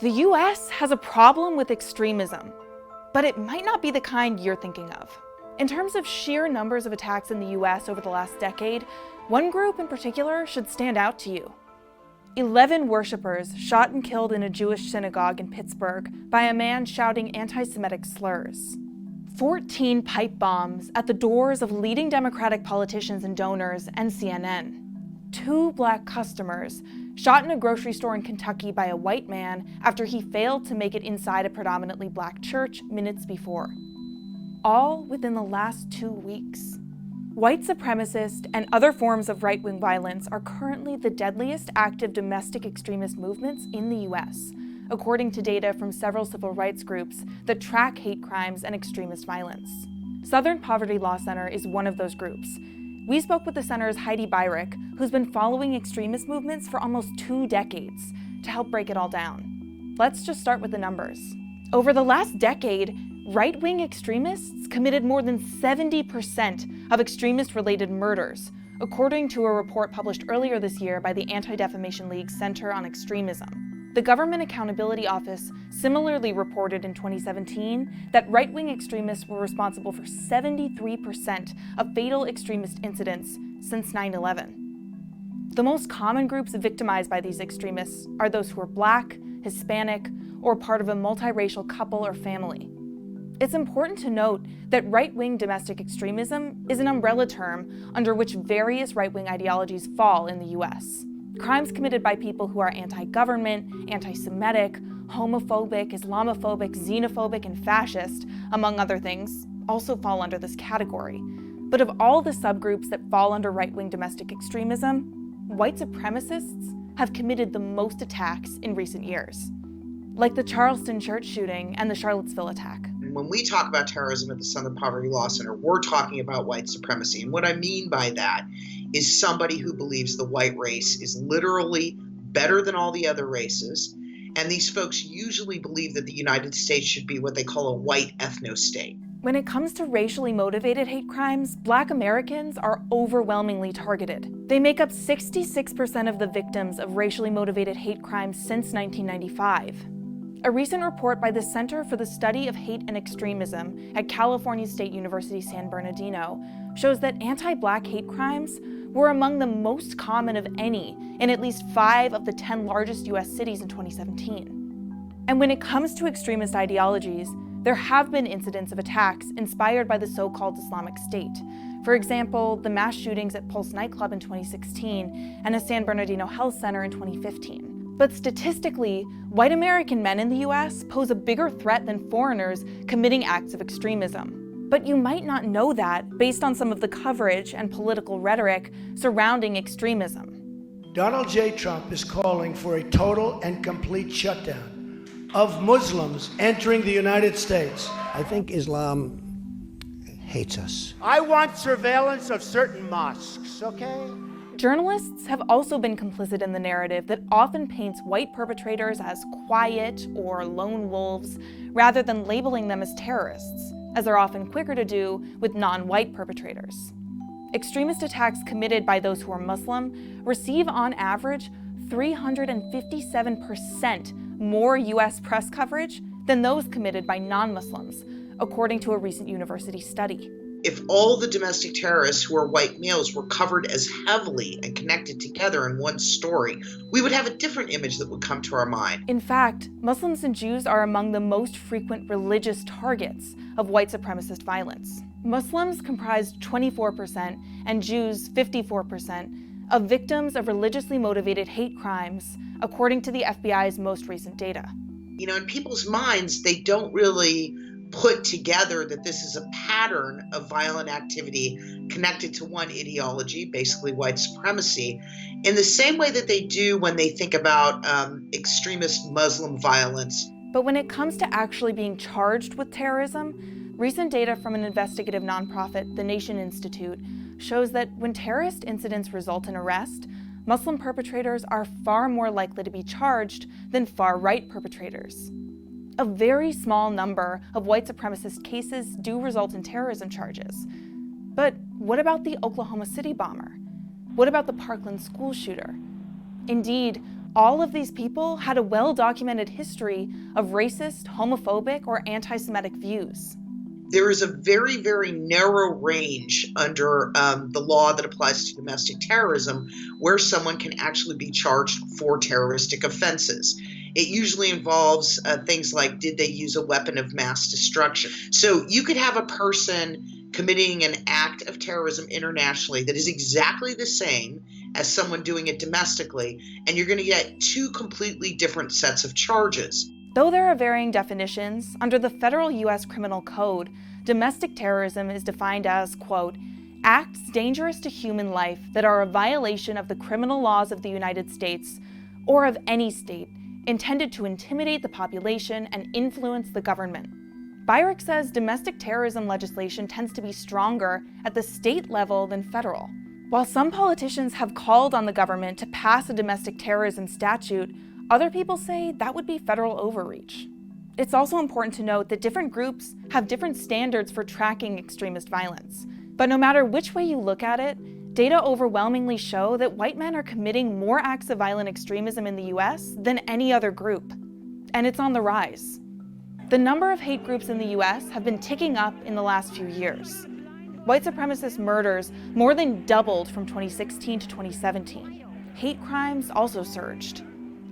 The US has a problem with extremism, but it might not be the kind you're thinking of. In terms of sheer numbers of attacks in the US over the last decade, one group in particular should stand out to you. 11 worshippers shot and killed in a Jewish synagogue in Pittsburgh by a man shouting anti-Semitic slurs. 14 pipe bombs at the doors of leading Democratic politicians and donors and CNN. 2 black customers shot in a grocery store in Kentucky by a white man after he failed to make it inside a predominantly black church minutes before. All within the last 2 weeks. White supremacist and other forms of right-wing violence are currently the deadliest active domestic extremist movements in the US, according to data from several civil rights groups that track hate crimes and extremist violence. Southern Poverty Law Center is one of those groups. We spoke with the center's Heidi Byrick, who's been following extremist movements for almost 2 decades, to help break it all down. Let's just start with the numbers. Over the last decade, right-wing extremists committed more than 70% of extremist-related murders, according to a report published earlier this year by the Anti-Defamation League's Center on Extremism. The Government Accountability Office similarly reported in 2017 that right-wing extremists were responsible for 73% of fatal extremist incidents since 9/11. The most common groups victimized by these extremists are those who are Black, Hispanic, or part of a multiracial couple or family. It's important to note that right-wing domestic extremism is an umbrella term under which various right-wing ideologies fall in the US. Crimes committed by people who are anti-government, anti-Semitic, homophobic, Islamophobic, xenophobic, and fascist, among other things, also fall under this category. But of all the subgroups that fall under right-wing domestic extremism, white supremacists have committed the most attacks in recent years, like the Charleston church shooting and the Charlottesville attack. When we talk about terrorism at the Southern Poverty Law Center, we're talking about white supremacy. And what I mean by that is somebody who believes the white race is literally better than all the other races. And these folks usually believe that the United States should be what they call a white ethno-state. When it comes to racially motivated hate crimes, Black Americans are overwhelmingly targeted. They make up 66% of the victims of racially motivated hate crimes since 1995. A recent report by the Center for the Study of Hate and Extremism at California State University San Bernardino shows that anti-Black hate crimes were among the most common of any in at least 5 of the 10 largest US cities in 2017. And when it comes to extremist ideologies, there have been incidents of attacks inspired by the so-called Islamic State. For example, the mass shootings at Pulse nightclub in 2016 and a San Bernardino health center in 2015. But statistically, white American men in the US pose a bigger threat than foreigners committing acts of extremism. But you might not know that based on some of the coverage and political rhetoric surrounding extremism. Donald J. Trump is calling for a total and complete shutdown of Muslims entering the United States. I think Islam hates us. I want surveillance of certain mosques, okay? Journalists have also been complicit in the narrative that often paints white perpetrators as quiet or lone wolves, rather than labeling them as terrorists, as they're often quicker to do with non-white perpetrators. Extremist attacks committed by those who are Muslim receive, on average, 357% more US press coverage than those committed by non-Muslims, according to a recent university study. If all the domestic terrorists who are white males were covered as heavily and connected together in one story, we would have a different image that would come to our mind. In fact, Muslims and Jews are among the most frequent religious targets of white supremacist violence. Muslims comprised 24% and Jews 54% of victims of religiously motivated hate crimes, according to the FBI's most recent data. You know, in people's minds, they don't really put together that this is a pattern of violent activity connected to one ideology, basically white supremacy, in the same way that they do when they think about extremist Muslim violence. But when it comes to actually being charged with terrorism, recent data from an investigative nonprofit, the Nation Institute, shows that when terrorist incidents result in arrest, Muslim perpetrators are far more likely to be charged than far-right perpetrators. A very small number of white supremacist cases do result in terrorism charges. But what about the Oklahoma City bomber? What about the Parkland school shooter? Indeed, all of these people had a well-documented history of racist, homophobic, or anti-Semitic views. There is a very, very narrow range under the law that applies to domestic terrorism where someone can actually be charged for terroristic offenses. It usually involves things like, did they use a weapon of mass destruction? So you could have a person committing an act of terrorism internationally that is exactly the same as someone doing it domestically, and you're going to get two completely different sets of charges. Though there are varying definitions, under the federal U.S. Criminal Code, domestic terrorism is defined as, quote, acts dangerous to human life that are a violation of the criminal laws of the United States or of any state, intended to intimidate the population and influence the government. Byrick says domestic terrorism legislation tends to be stronger at the state level than federal. While some politicians have called on the government to pass a domestic terrorism statute, other people say that would be federal overreach. It's also important to note that different groups have different standards for tracking extremist violence. But no matter which way you look at it, data overwhelmingly show that white men are committing more acts of violent extremism in the US than any other group. And it's on the rise. The number of hate groups in the US have been ticking up in the last few years. White supremacist murders more than doubled from 2016 to 2017. Hate crimes also surged.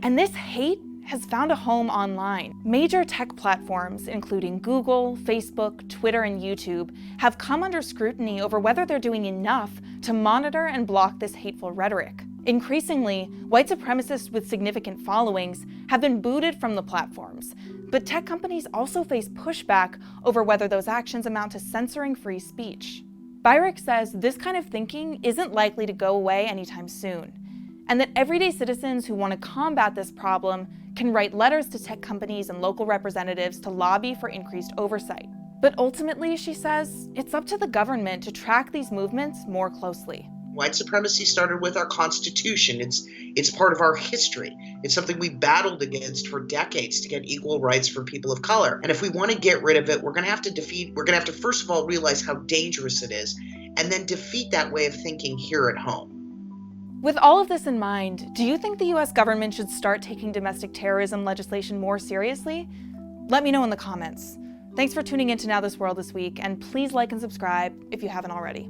And this hate has found a home online. Major tech platforms, including Google, Facebook, Twitter, and YouTube, have come under scrutiny over whether they're doing enough to monitor and block this hateful rhetoric. Increasingly, white supremacists with significant followings have been booted from the platforms, but tech companies also face pushback over whether those actions amount to censoring free speech. Byrick says this kind of thinking isn't likely to go away anytime soon, and that everyday citizens who want to combat this problem can write letters to tech companies and local representatives to lobby for increased oversight. But ultimately, she says, it's up to the government to track these movements more closely. White supremacy started with our Constitution. It's part of our history. It's something we battled against for decades to get equal rights for people of color. And if we want to get rid of it, we're going to have to first of all realize how dangerous it is, and then defeat that way of thinking here at home. With all of this in mind, do you think the US government should start taking domestic terrorism legislation more seriously? Let me know in the comments. Thanks for tuning in to Now This World this week, and please like and subscribe if you haven't already.